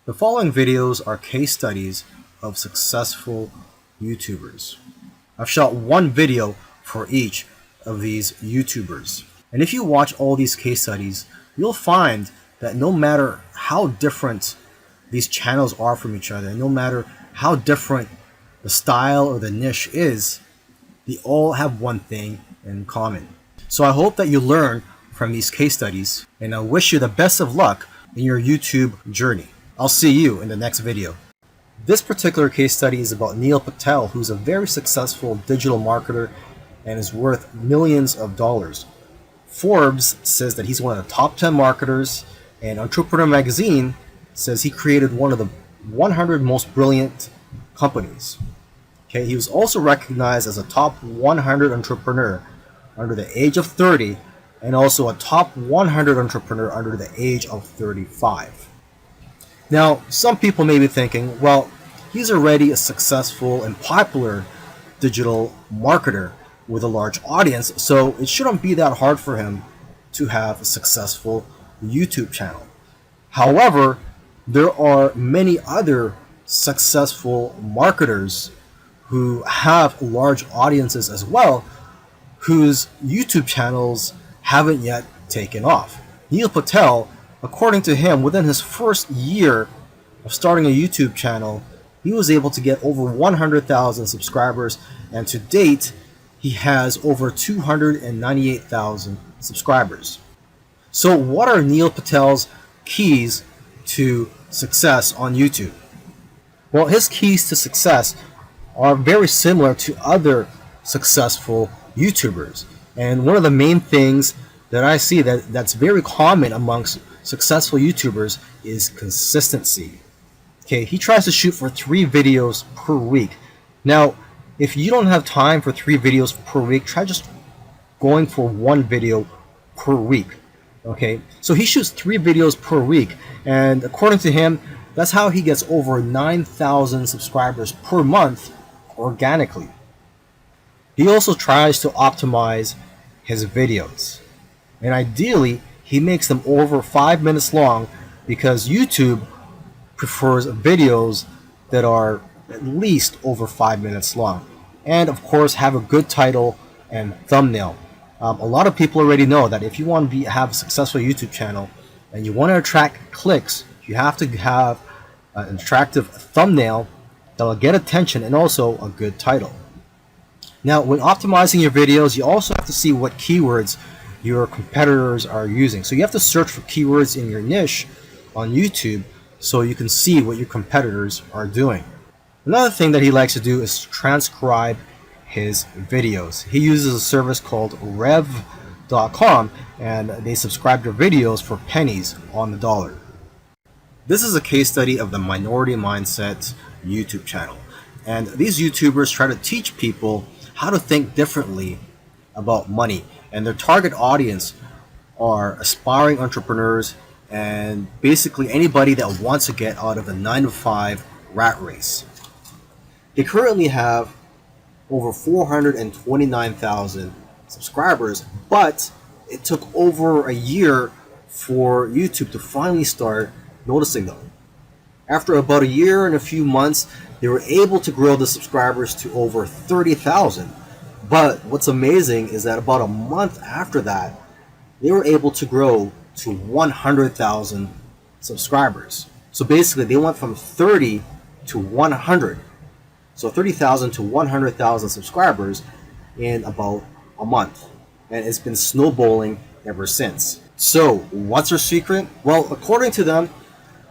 The following videos are case studies of successful YouTubers. I've shot one video for each of these YouTubers. And if you watch all these case studies, you'll find that no matter how different these channels are from each other, no matter how different the style or the niche is, they all have one thing in common. So I hope that you learn from these case studies, and I wish you the best of luck in your YouTube journey. I'll see you in the next video. This particular case study is about Neil Patel, who's a very successful digital marketer and is worth millions of dollars. Forbes says that he's one of the top 10 marketers, and Entrepreneur Magazine says he created one of the 100 most brilliant companies. Okay, he was also recognized as a top 100 entrepreneur under the age of 30 and also a top 100 entrepreneur under the age of 35. Now, some people may be thinking, well, he's already a successful and popular digital marketer with a large audience, so it shouldn't be that hard for him to have a successful YouTube channel. However, there are many other successful marketers who have large audiences as well, whose YouTube channels haven't yet taken off. Neil Patel, according to him, within his first year of starting a YouTube channel, he was able to get over 100,000 subscribers, and to date, he has over 298,000 subscribers. So what are Neil Patel's keys to success on YouTube? Well, his keys to success are very similar to other successful YouTubers. And one of the main things that I see that's very common amongst successful YouTubers is consistency. Okay, he tries to shoot for 3 videos per week. Now, if you don't have time for 3 videos per week, try just going for 1 video per week. Okay, so he shoots 3 videos per week, and according to him, that's how he gets over 9,000 subscribers per month organically. He also tries to optimize his videos, and ideally he makes them over 5 minutes long because YouTube prefers videos that are at least over 5 minutes long, and of course have a good title and thumbnail. A lot of people already know that if you want to have a successful YouTube channel and you want to attract clicks, you have to have an attractive thumbnail that will get attention and also a good title. Now, when optimizing your videos, you also have to see what keywords your competitors are using. So you have to search for keywords in your niche on YouTube so you can see what your competitors are doing. Another thing that he likes to do is transcribe his videos. He uses a service called rev.com, and they subscribe to videos for pennies on the dollar. This is a case study of the Minority Mindset YouTube channel. And these YouTubers try to teach people how to think differently about money. And their target audience are aspiring entrepreneurs and basically anybody that wants to get out of the 9-to-5 rat race. They currently have over 429,000 subscribers, but it took over a year for YouTube to finally start noticing them. After about a year and a few months, they were able to grow the subscribers to over 30,000. But what's amazing is that about a month after that, they were able to grow to 100,000 subscribers. So basically, they went from 30 to 100. So 30,000 to 100,000 subscribers in about a month. And it's been snowballing ever since. So what's their secret? Well, according to them,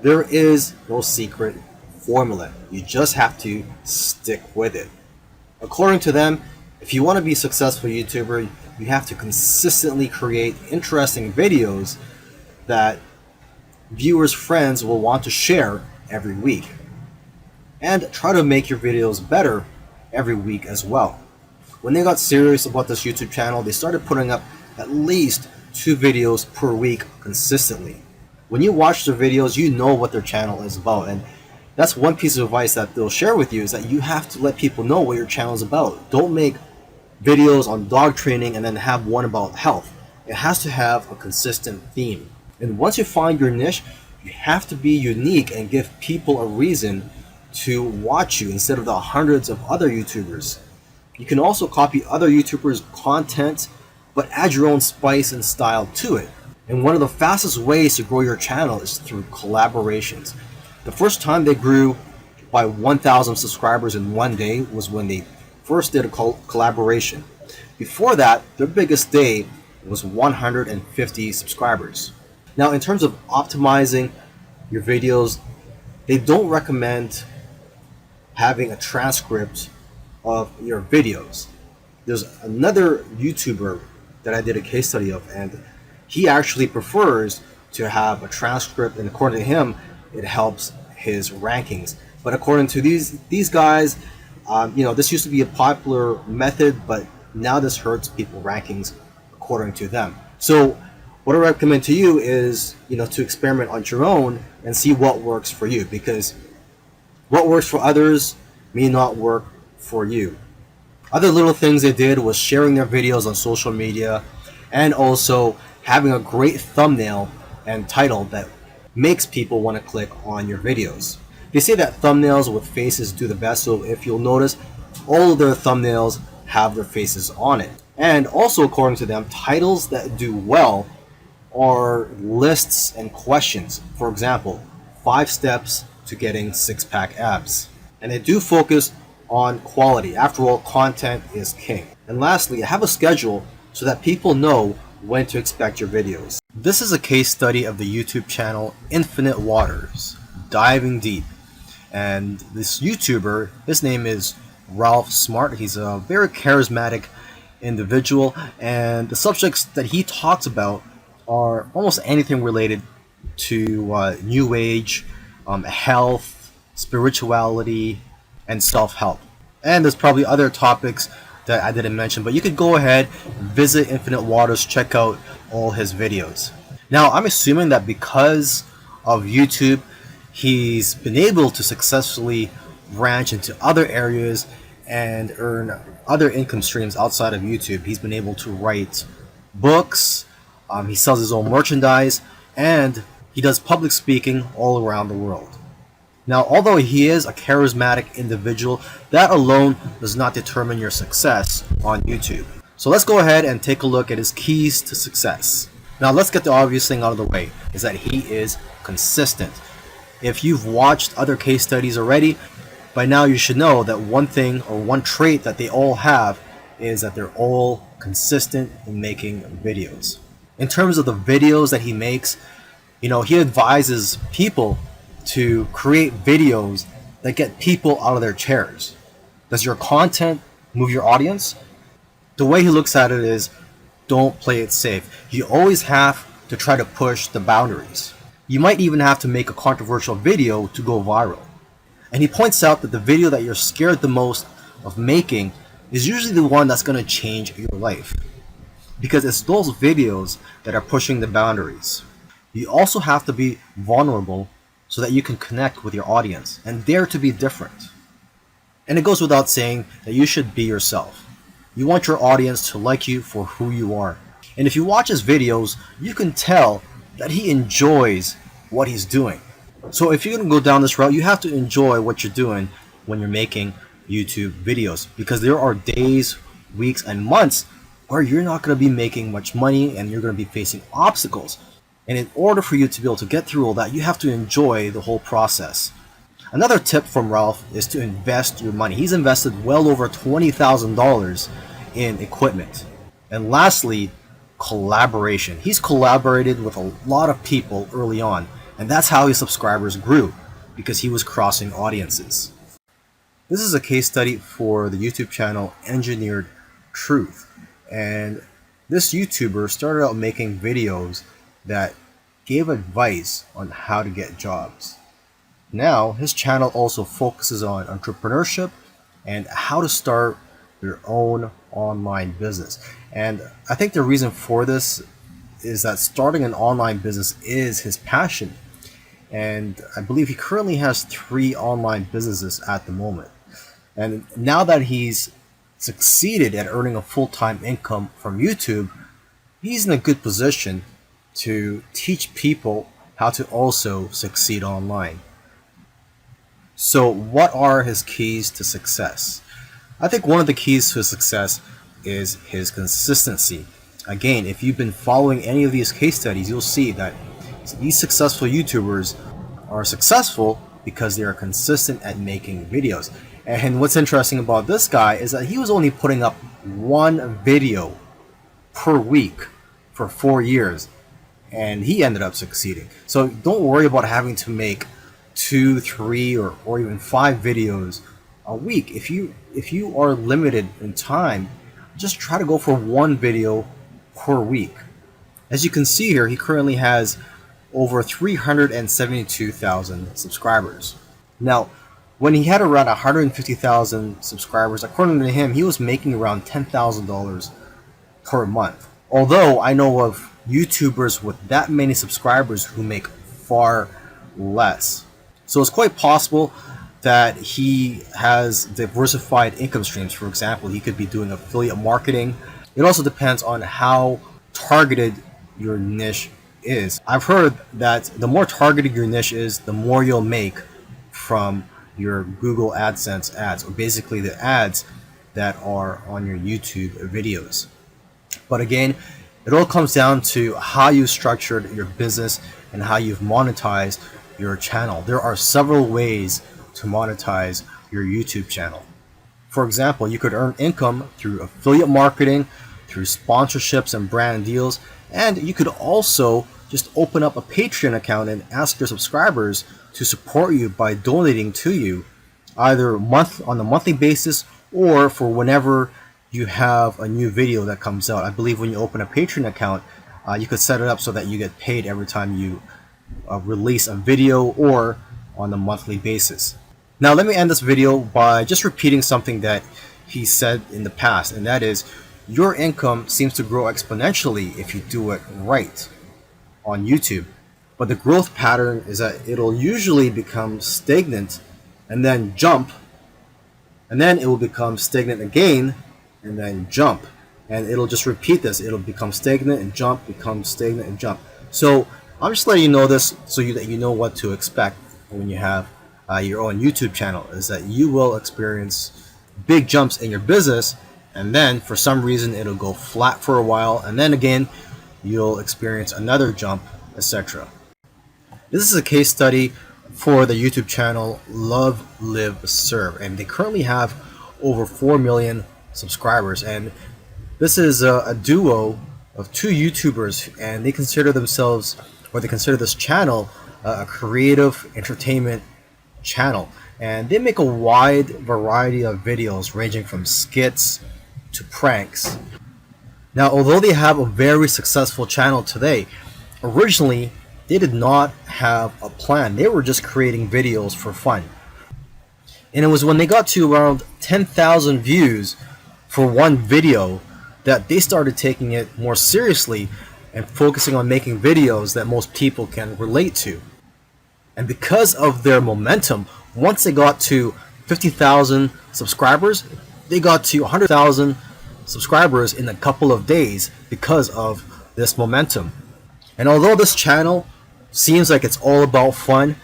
there is no secret formula. You just have to stick with it. According to them, if you want to be a successful YouTuber, you have to consistently create interesting videos that viewers' friends will want to share every week. And try to make your videos better every week as well. When they got serious about this YouTube channel, they started putting up at least 2 videos per week consistently. When you watch their videos, you know what their channel is about, and that's one piece of advice that they'll share with you, is that you have to let people know what your channel is about. Don't make videos on dog training and then have one about health. It has to have a consistent theme. And once you find your niche, You have to be unique and give people a reason to watch you instead of the hundreds of other YouTubers. You can also copy other YouTubers' content, but add your own spice and style to it. And one of the fastest ways to grow your channel is through collaborations. The first time they grew by 1,000 subscribers in one day was when they first did a collaboration. Before that, their biggest day was 150 subscribers. Now, in terms of optimizing your videos, they don't recommend having a transcript of your videos. There's another YouTuber that I did a case study of, and he actually prefers to have a transcript, and according to him, it helps his rankings. But according to these guys, this used to be a popular method, but now this hurts people rankings according to them. So what I recommend to you is, to experiment on your own and see what works for you, because what works for others may not work for you. Other little things they did was sharing their videos on social media and also having a great thumbnail and title that makes people want to click on your videos. They say that thumbnails with faces do the best, so if you'll notice, all of their thumbnails have their faces on it. And also, according to them, titles that do well are lists and questions. For example, 5 steps to getting 6-pack abs. And they do focus on quality. After all, content is king. And lastly, have a schedule so that people know when to expect your videos. This is a case study of the YouTube channel Infinite Waters, diving deep. And this YouTuber, his name is Ralph Smart. He's a very charismatic individual, and the subjects that he talks about are almost anything related to New Age, health, spirituality, and self-help. And there's probably other topics that I didn't mention, but you could go ahead, visit Infinite Waters, check out all his videos. Now, I'm assuming that because of YouTube, he's been able to successfully branch into other areas and earn other income streams outside of YouTube. He's been able to write books, he sells his own merchandise, and he does public speaking all around the world. Now, although he is a charismatic individual, that alone does not determine your success on YouTube. So let's go ahead and take a look at his keys to success. Now, let's get the obvious thing out of the way, is that he is consistent. If you've watched other case studies already, by now you should know that one thing or one trait that they all have is that they're all consistent in making videos. In terms of the videos that he makes, he advises people to create videos that get people out of their chairs. Does your content move your audience? The way he looks at it is, don't play it safe. You always have to try to push the boundaries. You might even have to make a controversial video to go viral. And he points out that the video that you're scared the most of making is usually the one that's going to change your life, because it's those videos that are pushing the boundaries. You also have to be vulnerable so that you can connect with your audience and dare to be different. And it goes without saying that you should be yourself. You want your audience to like you for who you are. And if you watch his videos, you can tell that he enjoys what he's doing. So if you're going to go down this route, you have to enjoy what you're doing when you're making YouTube videos, because there are days, weeks, and months where you're not going to be making much money and you're going to be facing obstacles. And in order for you to be able to get through all that, you have to enjoy the whole process. Another tip from Ralph is to invest your money. He's invested well over $20,000 in equipment. And lastly, collaboration. He's collaborated with a lot of people early on, and that's how his subscribers grew, because he was crossing audiences. This is a case study for the YouTube channel Engineered Truth. And this YouTuber started out making videos that gave advice on how to get jobs. Now, his channel also focuses on entrepreneurship and how to start your own online business. And I think the reason for this is that starting an online business is his passion. And I believe he currently has 3 online businesses at the moment. And now that he's succeeded at earning a full-time income from YouTube, he's in a good position to teach people how to also succeed online. So what are his keys to success? I think one of the keys to success is his consistency. Again, if you've been following any of these case studies, you'll see that these successful YouTubers are successful because they are consistent at making videos. And what's interesting about this guy is that he was only putting up one video per week for 4 years, and he ended up succeeding. So don't worry about having to make 2, 3, or even 5 videos a week. If you are limited in time, just try to go for one video per week. As you can see here, he currently has over 372,000 subscribers. Now, when he had around 150,000 subscribers, according to him, he was making around $10,000 per month. Although I know of YouTubers with that many subscribers who make far less. So it's quite possible that he has diversified income streams. For example, he could be doing affiliate marketing. It also depends on how targeted your niche is. I've heard that the more targeted your niche is, the more you'll make from your Google AdSense ads, or basically the ads that are on your YouTube videos. But again, it all comes down to how you structured your business and how you've monetized your channel. There are several ways to monetize your YouTube channel. For example, you could earn income through affiliate marketing, through sponsorships and brand deals, and you could also just open up a Patreon account and ask your subscribers to support you by donating to you, either on a monthly basis or for whenever you have a new video that comes out. I believe when you open a Patreon account, you could set it up so that you get paid every time you release a video, or on a monthly basis. Now let me end this video by just repeating something that he said in the past, and that is, your income seems to grow exponentially if you do it right on YouTube. But the growth pattern is that it'll usually become stagnant and then jump, and then it will become stagnant again and then jump, and it'll just repeat this. It'll become stagnant and jump, become stagnant and jump. So I'm just letting you know this so that you know what to expect when you have your own YouTube channel, is that you will experience big jumps in your business, and then for some reason it'll go flat for a while, and then again you'll experience another jump, etc. This is a case study for the YouTube channel Love, Live, Serve, and they currently have over 4 million subscribers, and this is a duo of 2 YouTubers, and they consider themselves, or they consider this channel, a creative entertainment channel, and they make a wide variety of videos ranging from skits to pranks. Now, although they have a very successful channel today, originally they did not have a plan. They were just creating videos for fun. And it was when they got to around 10,000 views for one video that they started taking it more seriously and focusing on making videos that most people can relate to. And because of their momentum, once they got to 50,000 subscribers, they got to 100,000 subscribers in a couple of days because of this momentum. And although this channel seems like it's all about fun,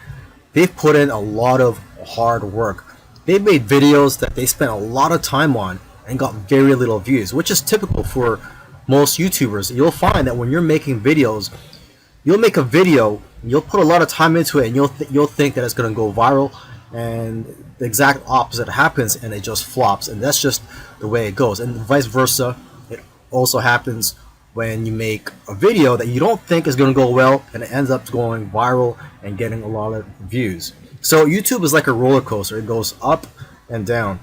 they've put in a lot of hard work. They've made videos that they spent a lot of time on and got very little views, which is typical for most YouTubers. You'll find that when you're making videos, you'll make a video, you'll put a lot of time into it, and you'll think that it's going to go viral, and the exact opposite happens, and it just flops. And that's just the way it goes. And vice versa, it also happens when you make a video that you don't think is going to go well, and it ends up going viral and getting a lot of views. So YouTube is like a roller coaster. It goes up and down.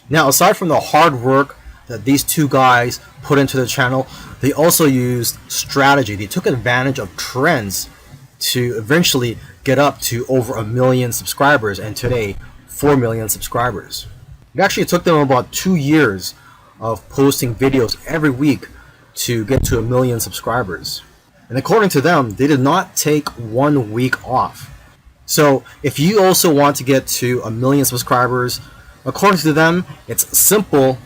Now, aside from the hard work that these 2 guys put into the channel, they also used strategy. They took advantage of trends to eventually get up to over 1 million subscribers, and today 4 million subscribers. It actually took them about 2 years of posting videos every week to get to 1 million subscribers. And according to them, they did not take 1 week off. So if you also want to get to 1 million subscribers, according to them, it's simple,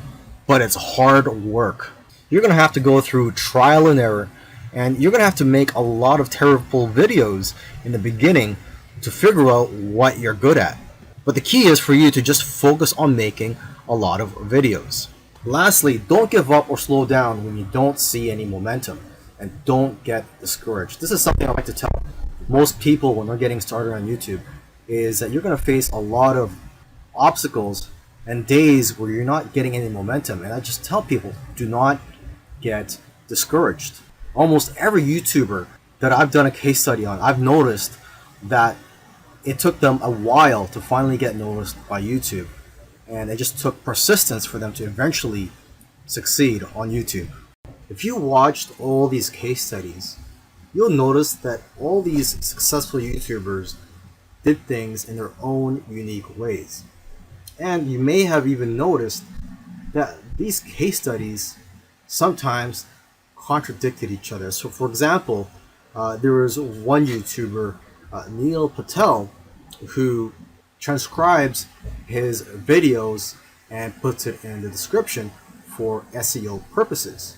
but it's hard work. You're going to have to go through trial and error. And you're gonna have to make a lot of terrible videos in the beginning to figure out what you're good at. But the key is for you to just focus on making a lot of videos. Lastly, don't give up or slow down when you don't see any momentum, and don't get discouraged. This is something I like to tell most people when they're getting started on YouTube, is that you're going to face a lot of obstacles and days where you're not getting any momentum. And I just tell people, do not get discouraged. Almost every YouTuber that I've done a case study on, I've noticed that it took them a while to finally get noticed by YouTube. And it just took persistence for them to eventually succeed on YouTube. If you watched all these case studies, you'll notice that all these successful YouTubers did things in their own unique ways. And you may have even noticed that these case studies sometimes contradicted each other. So for example, there was one YouTuber, Neil Patel, who transcribes his videos and puts it in the description for SEO purposes.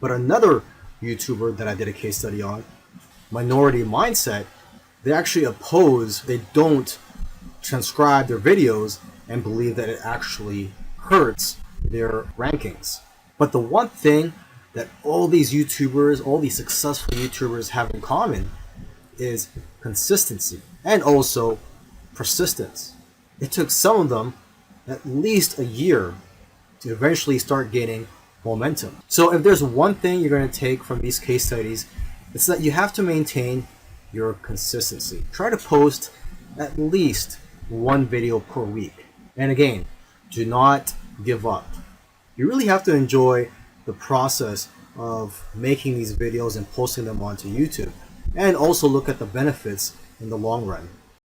But another YouTuber that I did a case study on, Minority Mindset, they actually oppose, they don't transcribe their videos and believe that it actually hurts their rankings. But the one thing that all these YouTubers, all these successful YouTubers have in common is consistency and also persistence. It took some of them at least a year to eventually start gaining momentum. So if there's one thing you're going to take from these case studies, it's that you have to maintain your consistency. Try to post at least one video per week. And again, do not give up. You really have to enjoy the process of making these videos and posting them onto YouTube, and also look at the benefits in the long run.